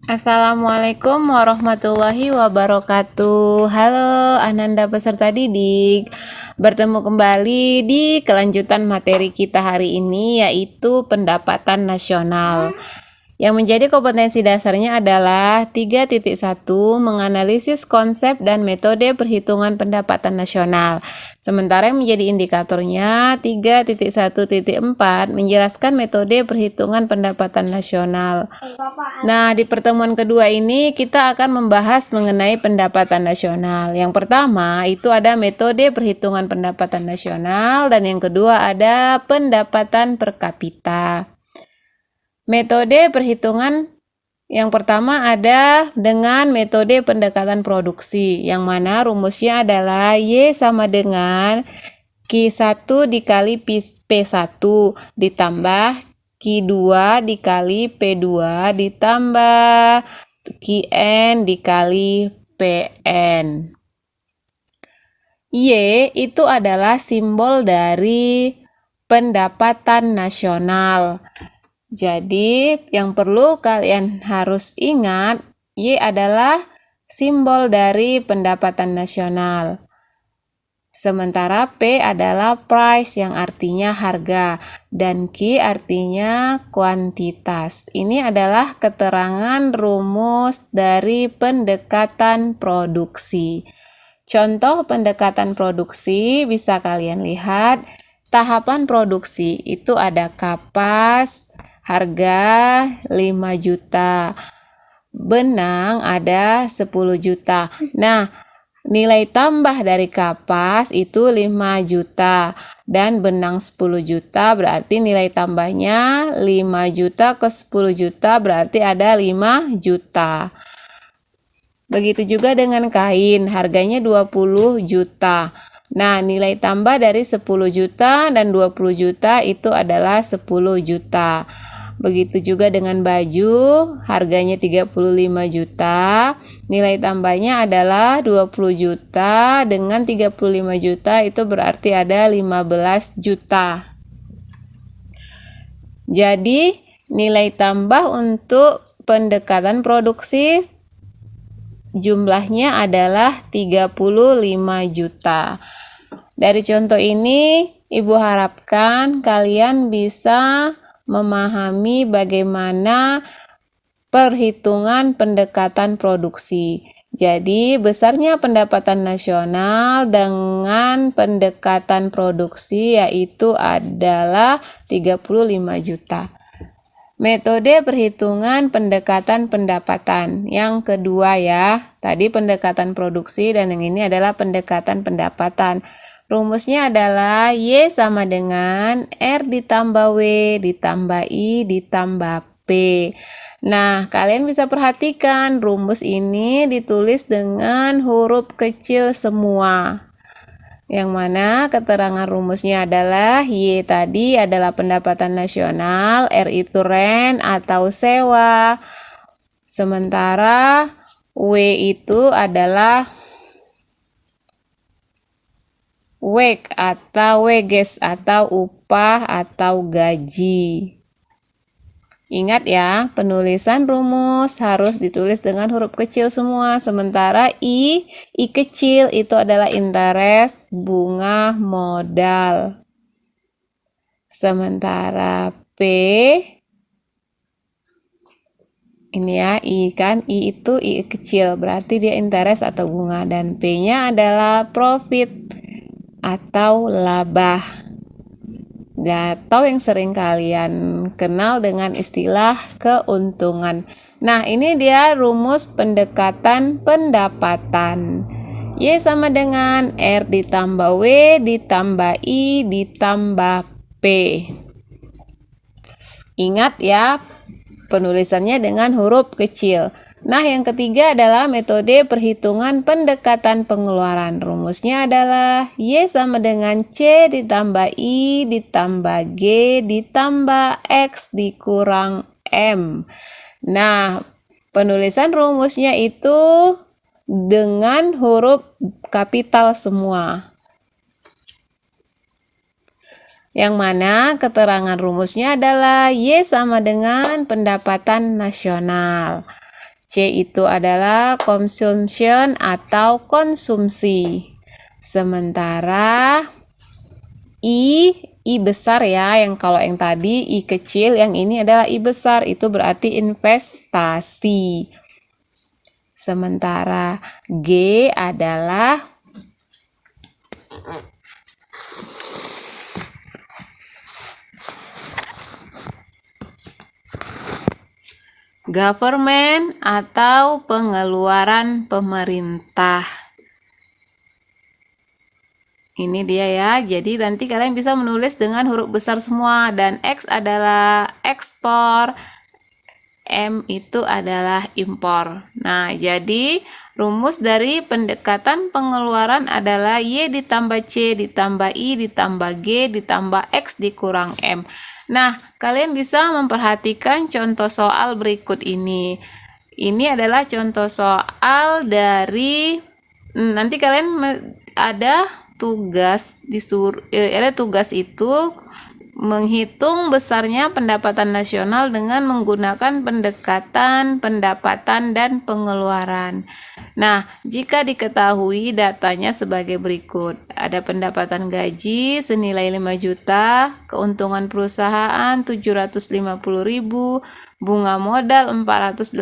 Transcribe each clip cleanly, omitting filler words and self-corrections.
Assalamualaikum warahmatullahi wabarakatuh. Halo Ananda peserta didik. Bertemu kembali di kelanjutan materi kita hari ini, yaitu pendapatan nasional. Yang menjadi kompetensi dasarnya adalah 3.1 menganalisis konsep dan metode perhitungan pendapatan nasional. Sementara yang menjadi indikatornya 3.1.4 menjelaskan metode perhitungan pendapatan nasional. Nah, di pertemuan kedua ini kita akan membahas mengenai pendapatan nasional. Yang pertama itu ada metode perhitungan pendapatan nasional dan yang kedua ada pendapatan per kapita. Metode perhitungan yang pertama ada dengan metode pendekatan produksi, yang mana rumusnya adalah Y sama dengan Q1 dikali P1 ditambah Q2 dikali P2 ditambah Qn dikali Pn. Y itu adalah simbol dari pendapatan nasional. Jadi yang perlu kalian harus ingat, Y adalah simbol dari pendapatan nasional. Sementara P adalah price yang artinya harga dan Q artinya kuantitas. Ini adalah keterangan rumus dari pendekatan produksi. Contoh pendekatan produksi bisa kalian lihat. Tahapan produksi itu ada kapas, harga 5 juta. Benang ada 10 juta. Nah, nilai tambah dari kapas itu 5 juta dan benang 10 juta berarti nilai tambahnya 5 juta ke 10 juta berarti ada 5 juta. Begitu juga dengan kain, harganya 20 juta. Nah, nilai tambah dari 10 juta dan 20 juta itu adalah 10 juta. Begitu juga dengan baju, harganya 35 juta. Nilai tambahnya adalah 20 juta dengan 35 juta itu berarti ada 15 juta. Jadi, nilai tambah untuk pendekatan produksi jumlahnya adalah 35 juta. Dari contoh ini, Ibu harapkan kalian bisa memahami bagaimana perhitungan pendekatan produksi. Jadi, besarnya pendapatan nasional dengan pendekatan produksi yaitu adalah 35 juta. Metode perhitungan pendekatan pendapatan. Yang kedua ya, tadi pendekatan produksi dan yang ini adalah pendekatan pendapatan. Rumusnya adalah Y sama dengan R ditambah W ditambah I ditambah P. Nah, kalian bisa perhatikan rumus ini ditulis dengan huruf kecil semua. Yang mana keterangan rumusnya adalah Y tadi adalah pendapatan nasional, R itu rent atau sewa. Sementara W itu adalah wage atau wages atau upah atau gaji. Ingat ya, penulisan rumus harus ditulis dengan huruf kecil semua. Sementara I kecil itu adalah interest, bunga modal. Sementara P, ini ya, I kan, I itu I kecil, berarti dia interest atau bunga. Dan P-nya adalah profit atau laba. Atau yang sering kalian kenal dengan istilah keuntungan. Nah, ini dia rumus pendekatan pendapatan. Y sama dengan R ditambah W ditambah I ditambah P. Ingat ya, penulisannya dengan huruf kecil. Nah, yang ketiga adalah metode perhitungan pendekatan pengeluaran. Rumusnya adalah Y sama dengan C ditambah I ditambah G ditambah X dikurang M. Nah, penulisan rumusnya itu dengan huruf kapital semua. Yang mana keterangan rumusnya adalah Y sama dengan pendapatan nasional. C itu adalah consumption atau konsumsi. Sementara I besar ya, yang kalau yang tadi I kecil, yang ini adalah I besar, itu berarti investasi. Sementara G adalah government atau pengeluaran pemerintah. Ini dia ya, jadi nanti kalian bisa menulis dengan huruf besar semua, dan X adalah ekspor, M itu adalah impor. Nah, jadi rumus dari pendekatan pengeluaran adalah Y ditambah C ditambah I ditambah G ditambah X dikurang M. Nah, kalian bisa memperhatikan contoh soal berikut ini. Ini adalah contoh soal dari nanti kalian ada tugas ada tugas itu menghitung besarnya pendapatan nasional dengan menggunakan pendekatan pendapatan dan pengeluaran. Nah, jika diketahui datanya sebagai berikut. Ada pendapatan gaji senilai 5 juta, keuntungan perusahaan 750.000, bunga modal 480.000,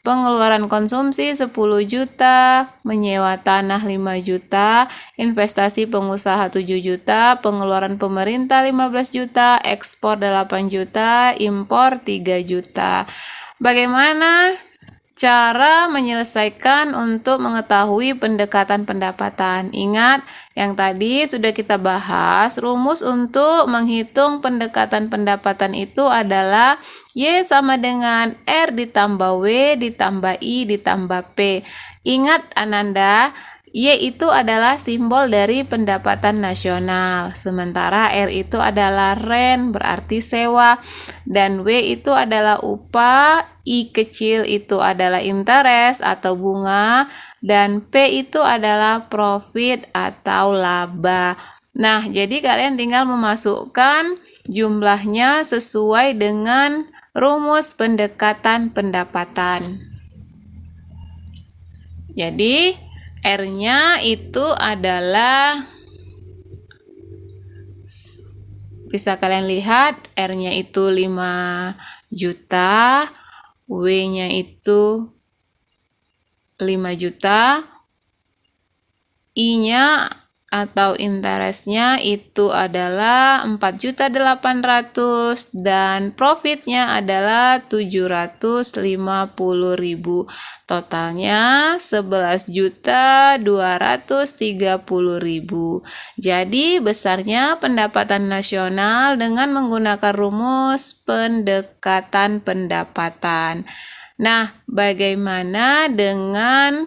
pengeluaran konsumsi 10 juta, menyewa tanah 5 juta, investasi pengusaha 7 juta, pengeluaran pemerintah 15 juta, ekspor 8 juta, impor 3 juta. Bagaimana cara menyelesaikan untuk mengetahui pendekatan pendapatan? Ingat, yang tadi sudah kita bahas, rumus untuk menghitung pendekatan pendapatan itu adalah Y sama dengan R ditambah W ditambah I ditambah P. Ingat Ananda, Y itu adalah simbol dari pendapatan nasional, sementara R itu adalah rent, berarti sewa, dan W itu adalah upah, I kecil itu adalah interest atau bunga, dan P itu adalah profit atau laba. Nah, jadi kalian tinggal memasukkan jumlahnya sesuai dengan rumus pendekatan pendapatan. Jadi R-nya itu adalah, bisa kalian lihat, R-nya itu 5 juta, W-nya itu 5 juta, I-nya atau interestnya itu adalah 4.800.000 dan profitnya adalah 750.000. Totalnya 11.230.000. Jadi besarnya pendapatan nasional dengan menggunakan rumus pendekatan pendapatan. Nah, bagaimana dengan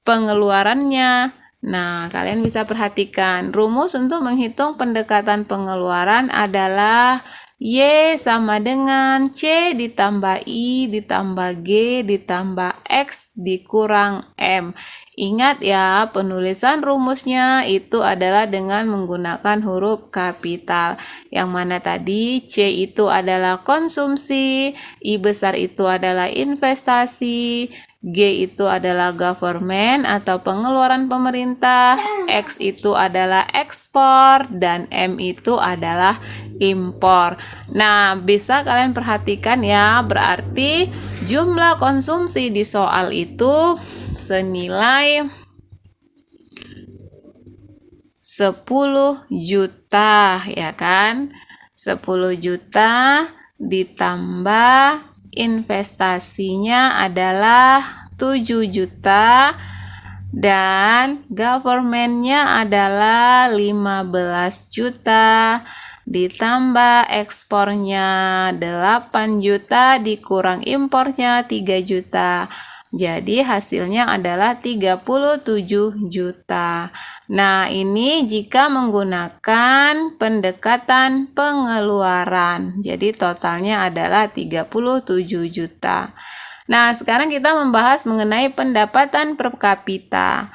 pengeluarannya? Nah, kalian bisa perhatikan rumus untuk menghitung pendekatan pengeluaran adalah Y sama dengan C ditambah I ditambah G ditambah X dikurang M. Ingat ya, penulisan rumusnya itu adalah dengan menggunakan huruf kapital. Yang mana tadi C itu adalah konsumsi, I besar itu adalah investasi, G itu adalah government atau pengeluaran pemerintah, X itu adalah ekspor, dan M itu adalah impor. Nah, bisa kalian perhatikan ya, berarti jumlah konsumsi di soal itu senilai 10 juta, ya kan? 10 juta ditambah investasinya adalah 7 juta dan governmentnya adalah 15 juta ditambah ekspornya 8 juta dikurang impornya 3 juta. Jadi hasilnya adalah 37 juta. Nah, ini jika menggunakan pendekatan pengeluaran. Jadi totalnya adalah 37 juta. Nah, sekarang kita membahas mengenai pendapatan per kapita.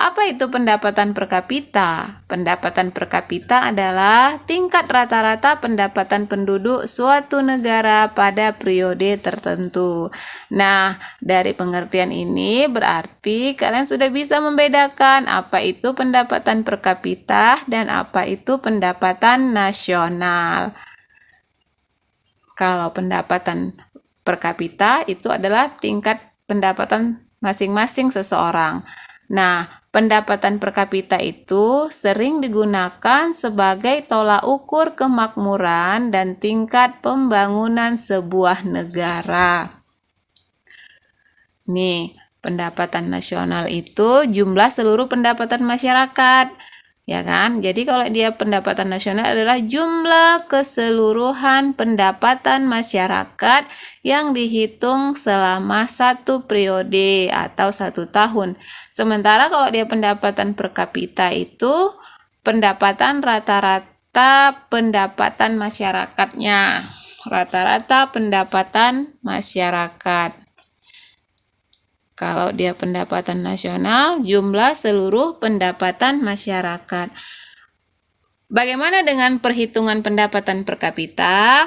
Apa itu pendapatan per kapita? Pendapatan per kapita adalah tingkat rata-rata pendapatan penduduk suatu negara pada periode tertentu. Nah, dari pengertian ini berarti kalian sudah bisa membedakan apa itu pendapatan per kapita dan apa itu pendapatan nasional. Kalau pendapatan per kapita itu adalah tingkat pendapatan masing-masing seseorang. Nah, pendapatan per kapita itu sering digunakan sebagai tolak ukur kemakmuran dan tingkat pembangunan sebuah negara. Nih, pendapatan nasional itu jumlah seluruh pendapatan masyarakat. Ya kan? Jadi kalau dia pendapatan nasional adalah jumlah keseluruhan pendapatan masyarakat yang dihitung selama satu periode atau 1 tahun. Sementara kalau dia pendapatan per kapita itu pendapatan rata-rata pendapatan masyarakatnya. Rata-rata pendapatan masyarakat. Kalau dia pendapatan nasional, jumlah seluruh pendapatan masyarakat. Bagaimana dengan perhitungan pendapatan per kapita?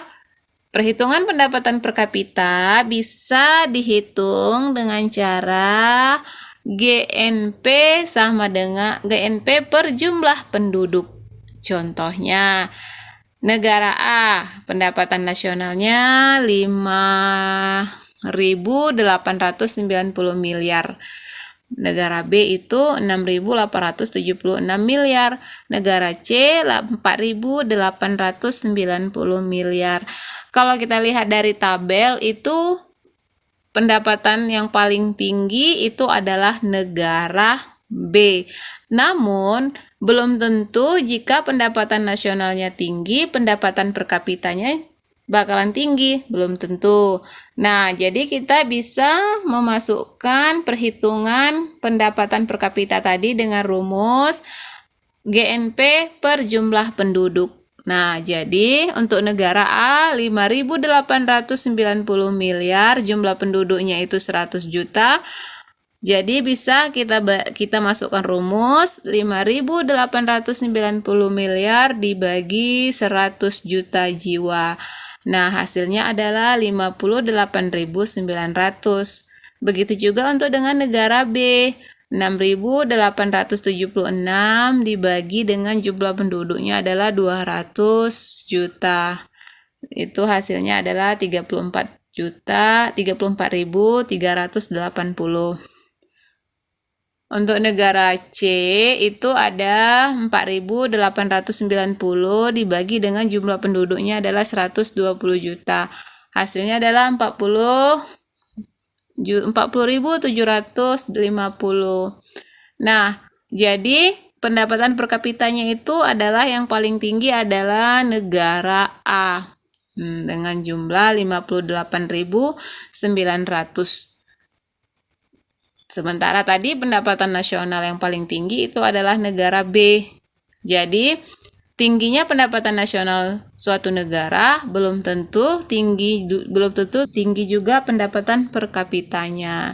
Perhitungan pendapatan per kapita bisa dihitung dengan cara GNP sama dengan GNP per jumlah penduduk. Contohnya, negara A, pendapatan nasionalnya 5.890 miliar. Negara B itu 6.876 miliar. Negara C 4.890 miliar. Kalau kita lihat dari tabel itu pendapatan yang paling tinggi itu adalah negara B. Namun, belum tentu jika pendapatan nasionalnya tinggi, pendapatan per kapitanya bakalan tinggi, belum tentu. Nah, jadi kita bisa memasukkan perhitungan pendapatan per kapita tadi dengan rumus GNP per jumlah penduduk. Nah, jadi untuk negara A 5.890 miliar, jumlah penduduknya itu 100 juta. Jadi bisa kita masukkan rumus 5.890 miliar dibagi 100 juta jiwa. Nah, hasilnya adalah 58.900. Begitu juga untuk dengan negara B. 6.876 dibagi dengan jumlah penduduknya adalah 200 juta. Itu hasilnya adalah 34.380. Untuk negara C itu ada 4.890 dibagi dengan jumlah penduduknya adalah 120 juta. Hasilnya adalah 40.750. Nah, jadi pendapatan per kapitanya itu adalah yang paling tinggi adalah negara A dengan jumlah 58.900. Sementara tadi pendapatan nasional yang paling tinggi itu adalah negara B. Jadi, tingginya pendapatan nasional suatu negara belum tentu tinggi juga pendapatan per kapitanya.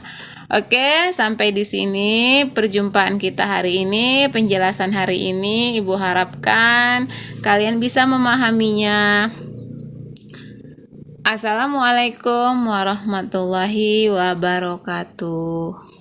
Oke, sampai di sini perjumpaan kita hari ini, penjelasan hari ini. Ibu harapkan kalian bisa memahaminya. Assalamualaikum warahmatullahi wabarakatuh.